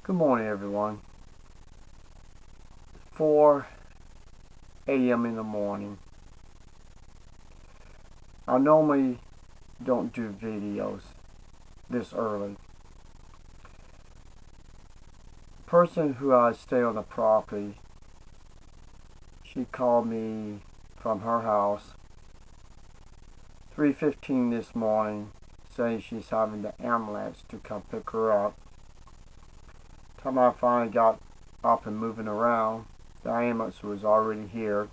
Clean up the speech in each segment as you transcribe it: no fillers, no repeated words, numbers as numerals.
Good morning, everyone. 4 a.m. in the morning. I normally don't do videos this early. The person who I stay on the property, she called me from her house 3:15 this morning, saying she's having the ambulance to come pick her up. Time I finally got up and moving around, the ambulance was already here.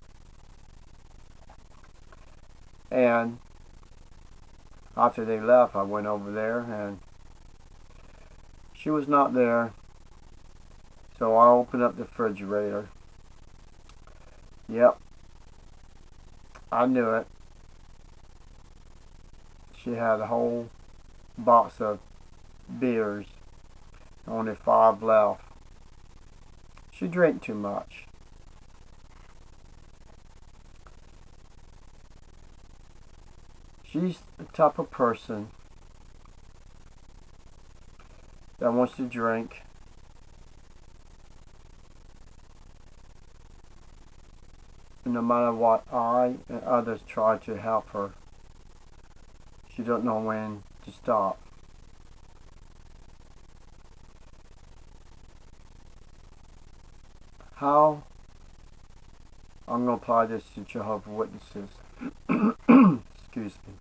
And after they left, I went over there and she was not there. So I opened up the refrigerator. Yep, I knew it. She had a whole box of beers, only 5 left. She drank too much. She's the type of person that wants to drink no matter what I and others try to help her. She don't know when to stop. How I'm going to apply this to Jehovah's Witnesses. Excuse me.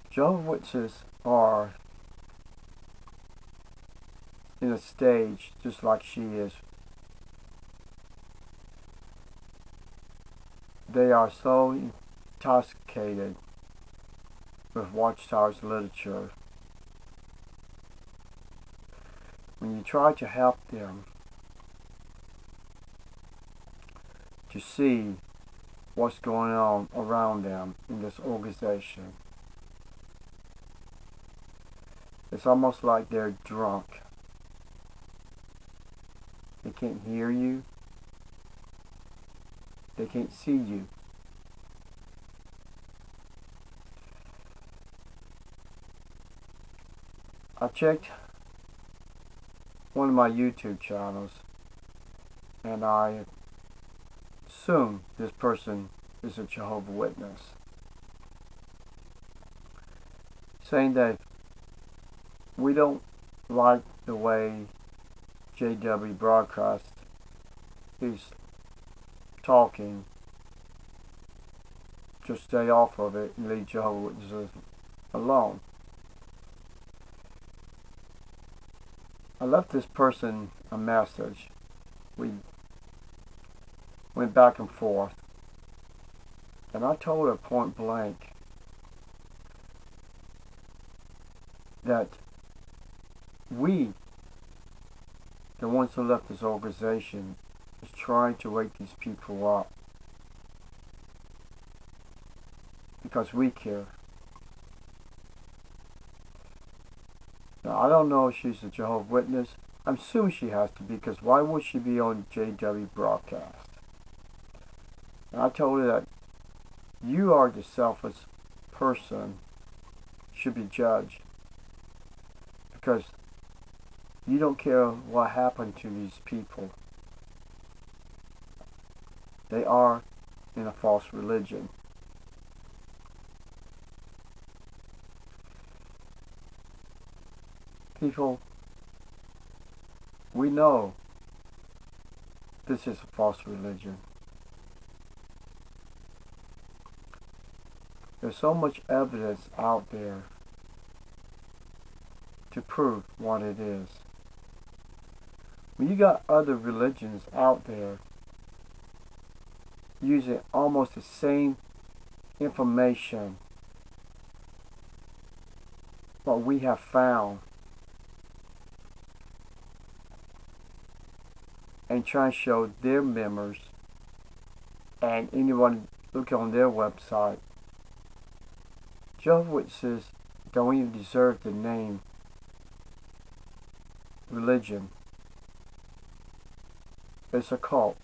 Jehovah's Witnesses are in a stage just like she is. They are so intoxicated with Watchtower's literature. When you try to help them to see what's going on around them in this organization, it's almost like they're drunk. They can't hear you. They can't see you. I checked one of my YouTube channels and I assume this person is a Jehovah's Witness, saying that we don't like the way JW broadcast is talking. Just stay off of it and leave Jehovah's Witnesses alone. I left this person a message. We went back and forth. And I told her point blank that we, the ones who left this organization, is trying to wake these people up. Because we care. Now, I don't know if she's a Jehovah's Witness. I'm assuming she has to be, because why would she be on JW broadcast? And I told her that you are the selfish person, should be judged, because you don't care what happened to these people. They are in a false religion. People, we know this is a false religion. There's so much evidence out there to prove what it is. When you got other religions out there using almost the same information, what we have found, and try to show their members and anyone look on their website, Jehovah's Witnesses don't even deserve the name religion. It's a cult,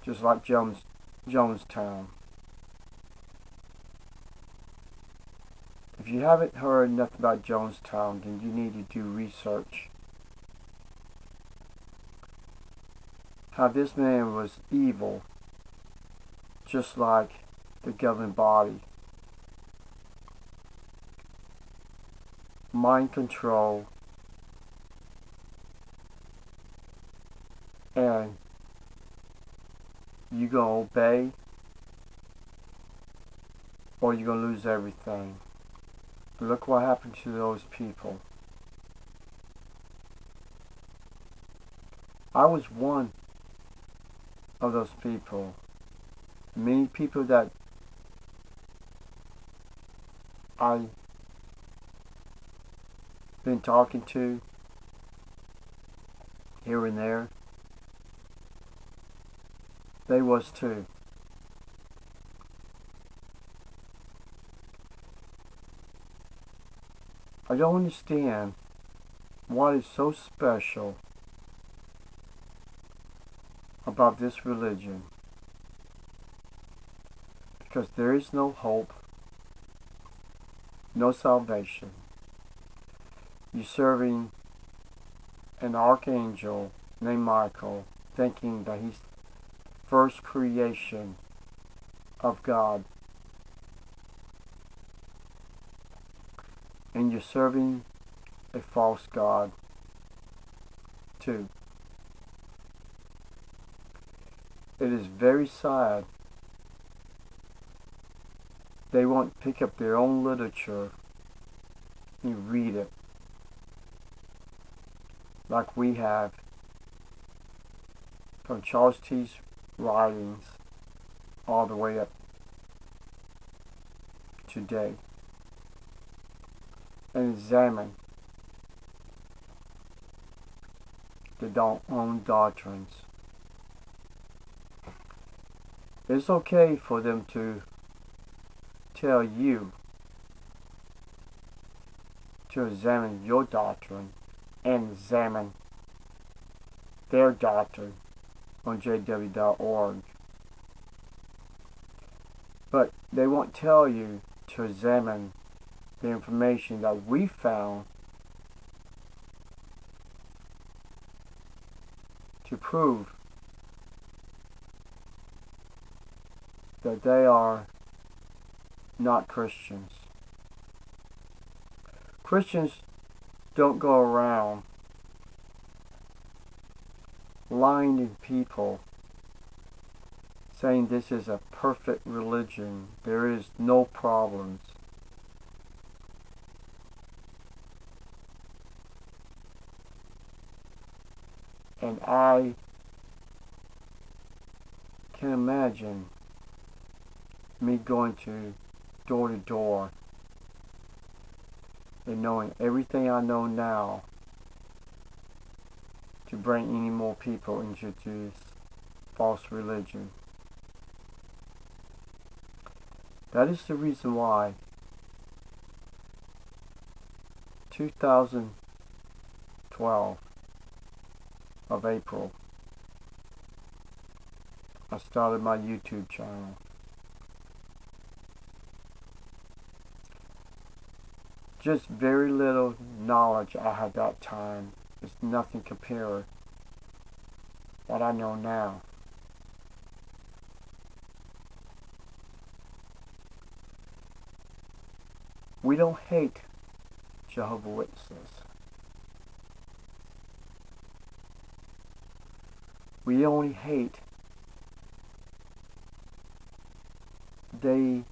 just like Jonestown. If you haven't heard nothing about Jonestown, then you need to do research. How this man was evil, just like the governing body. Mind control, and you gonna obey, or you're gonna lose everything. Look what happened to those people. I was one of those people. Many people that I've been talking to here and there, they was too. I don't understand what is so special about this religion, because there is no hope, no salvation. You're serving an archangel named Michael, thinking that he's the first creation of God. And you're serving a false God too. It is very sad. They won't pick up their own literature and read it like we have from Charles T's writings all the way up today, and examine their own doctrines. It's okay for them to tell you to examine your doctrine and examine their doctrine on jw.org. But they won't tell you to examine the information that we found to prove that they are not Christians. Christians don't go around lying to people saying this is a perfect religion, there is no problems. And I can imagine me going door to door and knowing everything I know now to bring any more people into this false religion. That is the reason why 2012 of April I started my YouTube channel. Just very little knowledge I had that time. It's nothing compared to what I know now. We don't hate Jehovah's Witnesses. We only hate they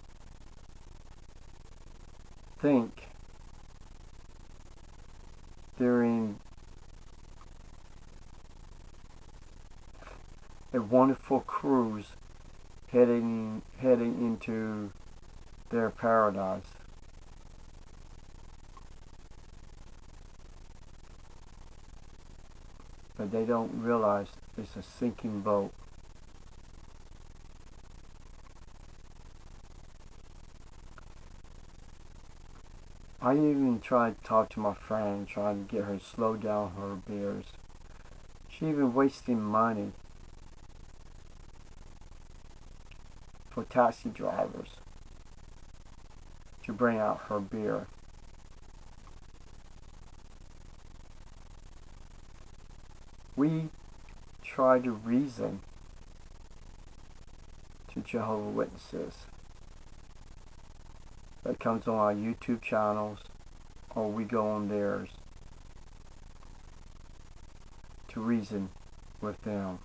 think they're in a wonderful cruise heading into their paradise. But they don't realize it's a sinking boat. I even tried to talk to my friend, trying to get her to slow down her beers. She even wasting money for taxi drivers to bring out her beer. We try to reason to Jehovah's Witnesses that comes on our YouTube channels, or we go on theirs to reason with them.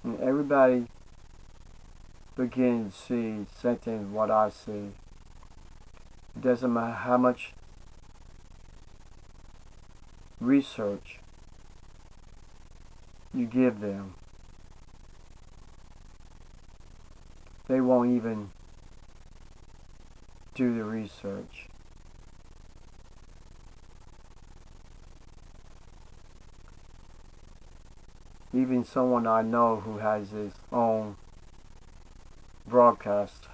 And everybody begins to see something as what I see. It doesn't matter how much research you give them. They won't even do the research. Even someone I know who has his own broadcast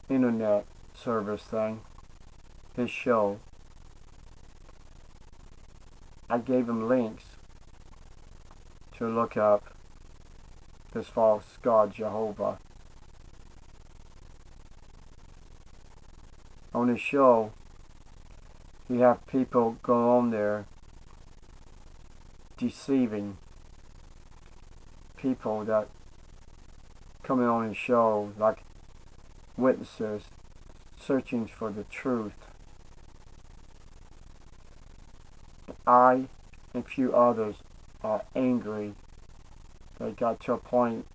internet service thing, his show, I gave him links to look up this false god Jehovah. On his show, you have people go on there deceiving people that coming on his show, like witnesses, searching for the truth. I and a few others are angry. They got to a point,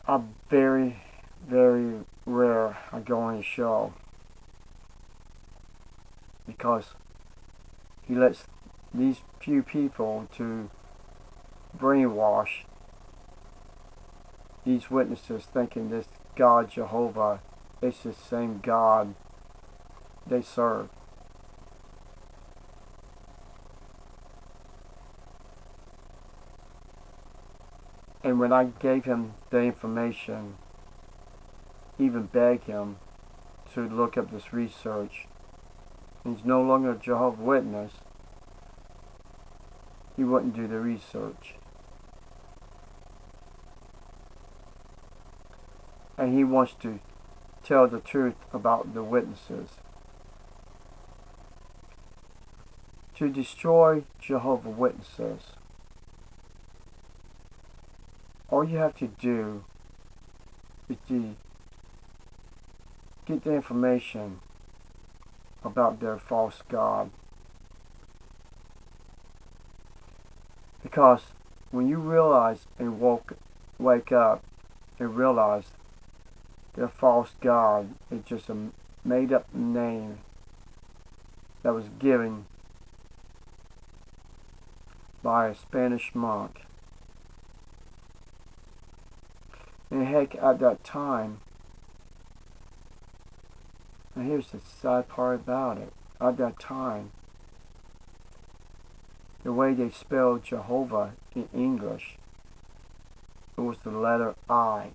I'm very, very rare I go on his show, because he lets these few people to brainwash these witnesses, thinking this God Jehovah is the same God they serve. And when I gave him the information, even begged him to look up this research, he's no longer a Jehovah's Witness, he wouldn't do the research. And he wants to tell the truth about the witnesses. To destroy Jehovah's Witnesses, all you have to do is to get the information about their false god. Because when you realize and wake up and realize their false god is just a made up name that was given by a Spanish monk. And heck, at that time, and here's the sad part about it, at that time, the way they spelled Jehovah in English, it was the letter I,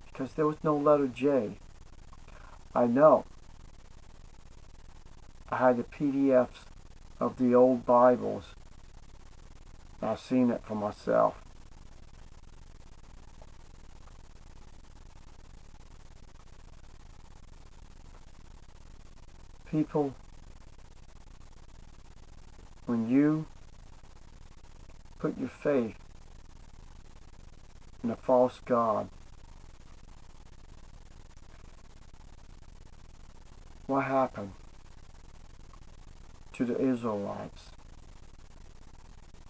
because there was no letter J. I know. I had the PDFs of the old Bibles, and I've seen it for myself. People, when you put your faith in a false god, what happened to the Israelites,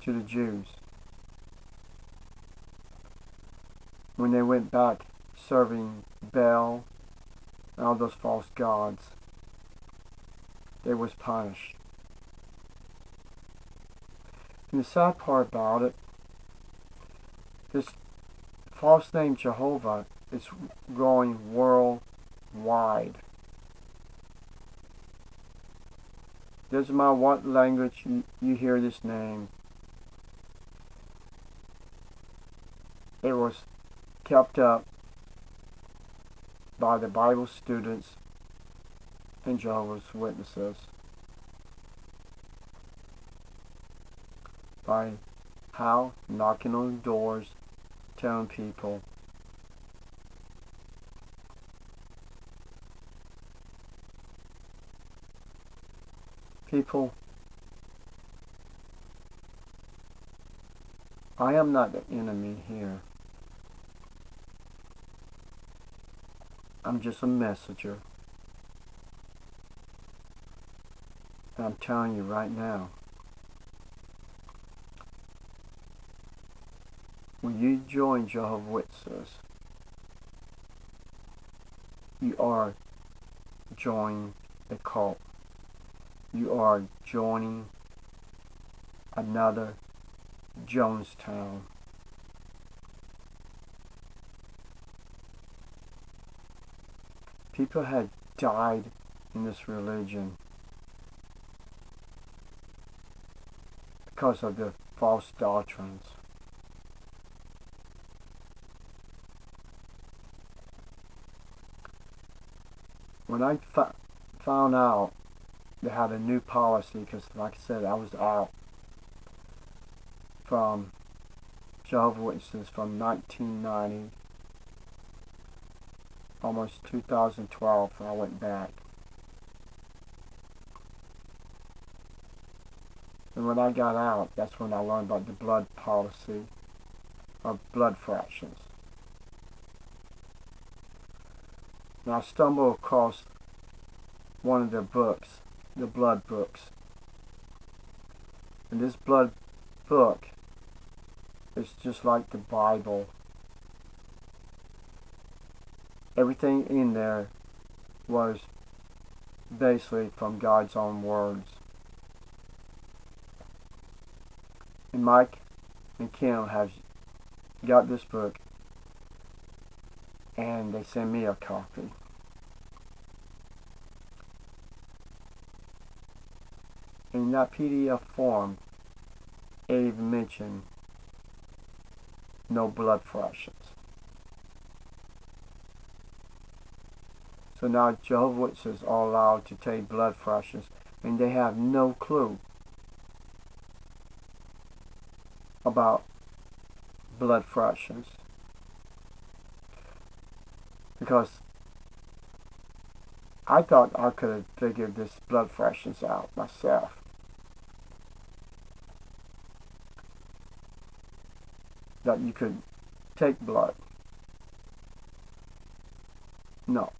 to the Jews, when they went back serving Baal and all those false gods? They was punished. And the sad part about it, this false name Jehovah is growing worldwide. Doesn't matter what language you hear this name. It was kept up by the Bible students and Jehovah's Witnesses by How? Knocking on doors, telling people, I am not the enemy here. I'm just a messenger. And I'm telling you right now, when you join Jehovah's Witnesses, you are joining a cult. You are joining another Jonestown. People had died in this religion because of their false doctrines. When I found out they had a new policy, because like I said, I was out from Jehovah's Witnesses from 1990, almost 2012, and I went back. And when I got out, that's when I learned about the blood policy of blood fractions. And I stumbled across one of their books, the blood books. And this blood book is just like the Bible. Everything in there was basically from God's own words. And Mike and Kim have got this book, and they send me a copy. In that PDF form, it even mentioned no blood fractions. So now Jehovah's Witnesses are allowed to take blood fractions, and they have no clue about blood fractions. Because I thought I could have figured this blood fractions out myself. That you could take blood. No.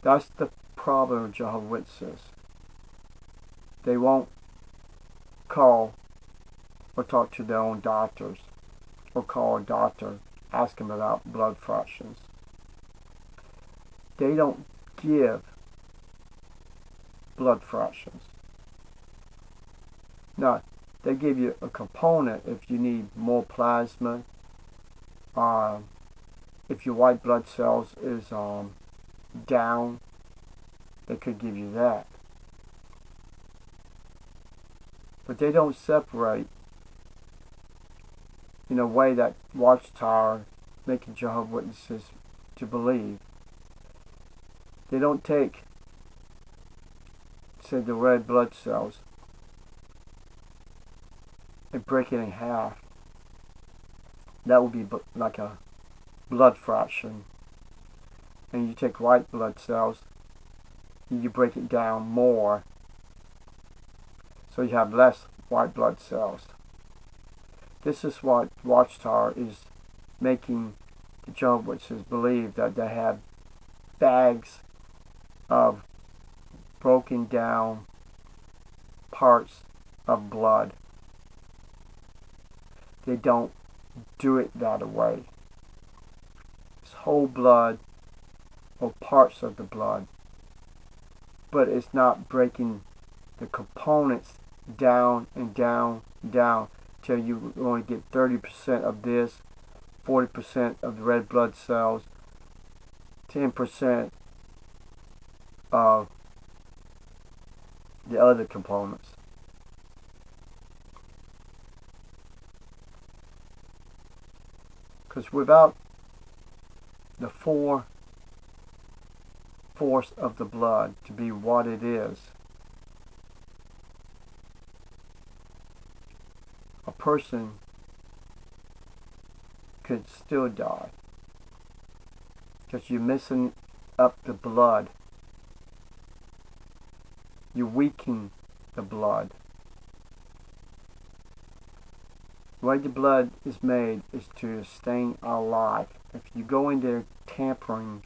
That's the problem with Jehovah's Witnesses. They won't call or talk to their own doctors, or call a doctor, ask them about blood fractions. They don't give blood fractions. Now, they give you a component if you need more plasma. If your white blood cells is down, they could give you that. But they don't separate in a way that Watchtower making Jehovah's Witnesses to believe. They don't take, say, the red blood cells and break it in half. That would be like a blood fraction. And you take white blood cells and you break it down more, so you have less white blood cells. This is what Watchtower is making the Jehovah's Witnesses believe, that they have bags of broken down parts of blood. They don't do it that way. It's whole blood or parts of the blood, but it's not breaking the components down and down, down, till you only get 30% of this, 40% of the red blood cells, 10% of the other components. Because without the force of the blood to be what it is, person could still die because you're messing up the blood. You weaken the blood. The way the blood is made is to sustain our life. If you go in there tampering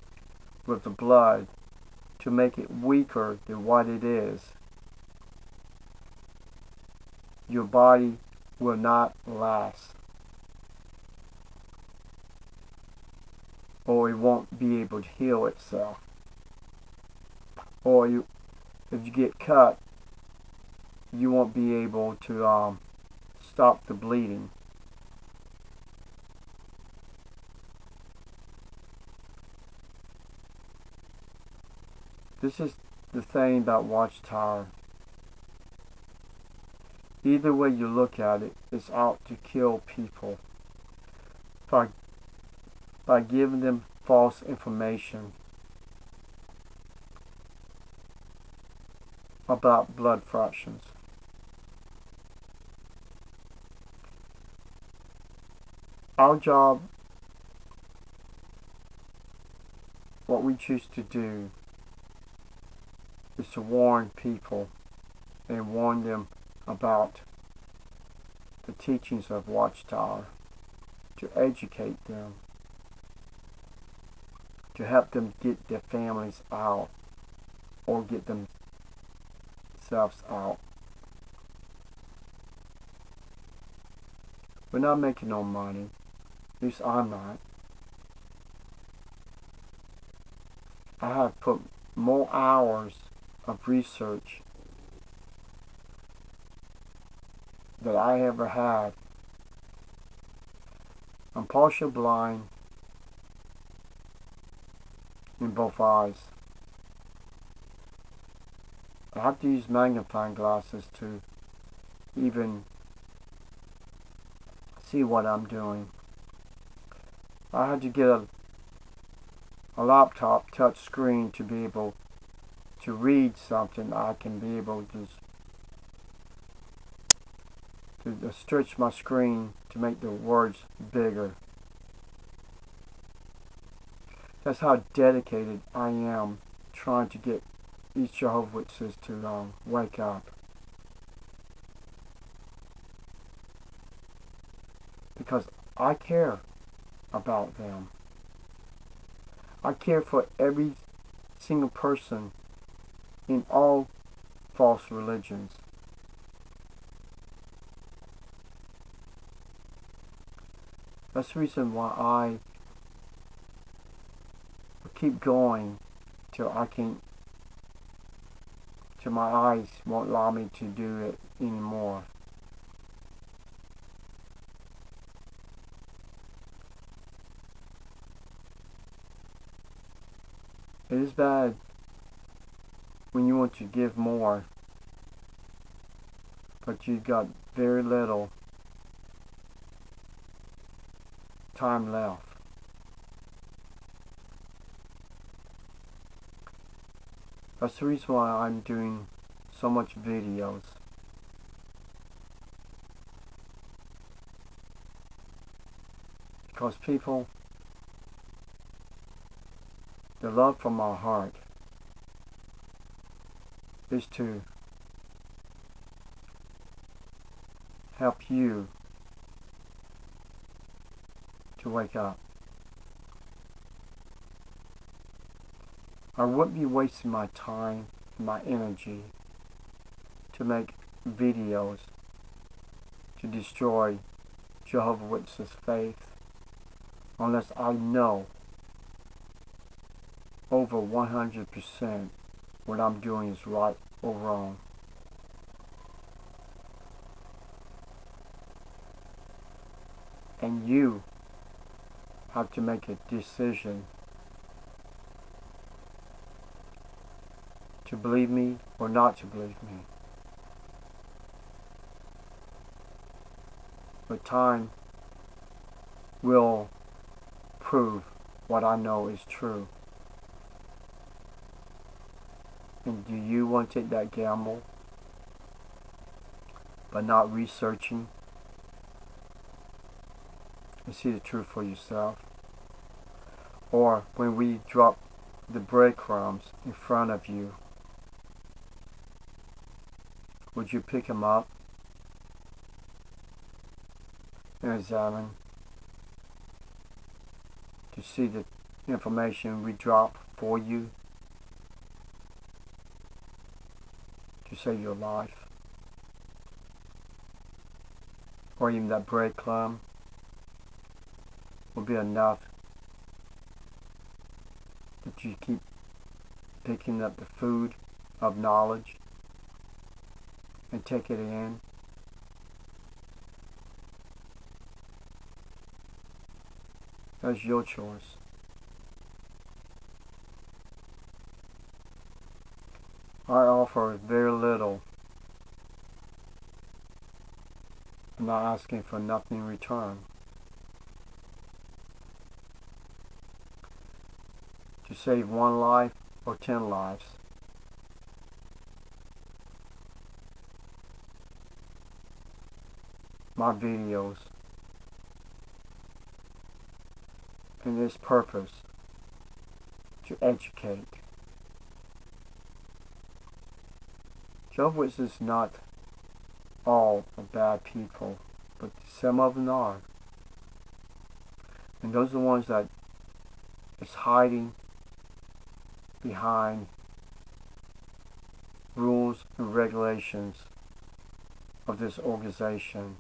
with the blood to make it weaker than what it is, your body will not last. Or it won't be able to heal itself. Or if you get cut, you won't be able to stop the bleeding. This is the thing about Watchtower. Either way you look at it, it's out to kill people by giving them false information about blood fractions. Our job, what we choose to do, is to warn people and warn them about the teachings of Watchtower, to educate them, to help them get their families out or get themselves out. We're not making no money. At least I'm not. I have put more hours of research that I ever had. I'm partially blind in both eyes. I have to use magnifying glasses to even see what I'm doing. I had to get a laptop touch screen to be able to read something. I can be able to stretch my screen to make the words bigger. That's how dedicated I am trying to get these Jehovah's Witnesses to wake up. Because I care about them. I care for every single person in all false religions. That's the reason why I keep going till my eyes won't allow me to do it anymore. It is bad when you want to give more, but you've got very little time left. That's the reason why I'm doing so much videos. Because people, the love from our heart is to help you to wake up. I wouldn't be wasting my time and my energy to make videos to destroy Jehovah's Witnesses' faith unless I know over 100% what I'm doing is right or wrong. And you have to make a decision to believe me or not to believe me. But time will prove what I know is true. And do you want to take that gamble by not researching and see the truth for yourself. Or when we drop the breadcrumbs in front of you, would you pick them up and examine to see the information we drop for you to save your life? Or even that breadcrumb will be enough that you keep picking up the food of knowledge and take it in. That's your choice. I offer very little. I'm not asking for nothing in return. To save one life or 10 lives. My videos and its purpose to educate. Jehovah's Witnesses is not all are bad people, but some of them are. And those are the ones that is hiding behind rules and regulations of this organization.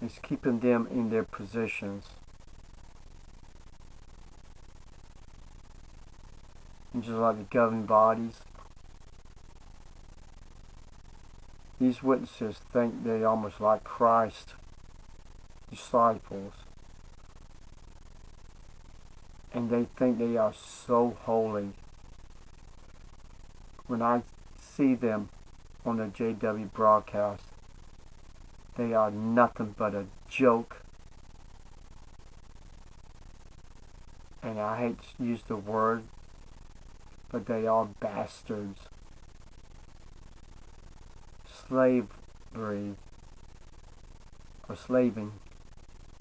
It's keeping them in their positions. And just like the governing bodies, these witnesses think they almost like Christ's disciples. And they think they are so holy. When I see them on the JW broadcast, they are nothing but a joke. And I hate to use the word, but they are bastards. Slavery or slaving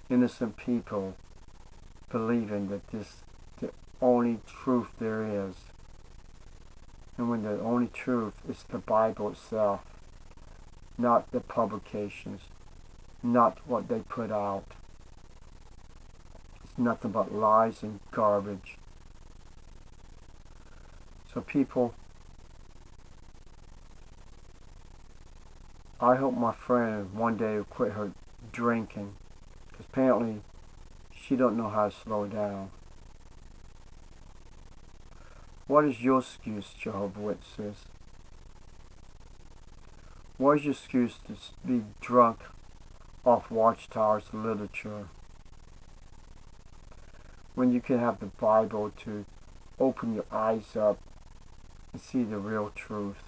innocent people, believing that this is the only truth there is. And when the only truth is the Bible itself, not the publications, not what they put out. It's nothing but lies and garbage. So people, I hope my friend one day will quit her drinking, because apparently she don't know how to slow down. What is your excuse, Jehovah's Witnesses? What is your excuse to be drunk off Watchtower's literature when you can have the Bible to open your eyes up and see the real truth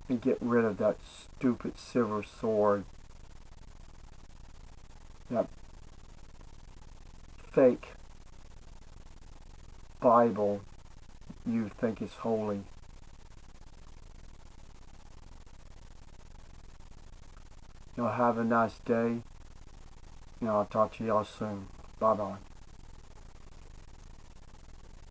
and get rid of that stupid silver sword, that fake Bible you think is holy? Y'all have a nice day. I'll talk to y'all soon. Bye-bye.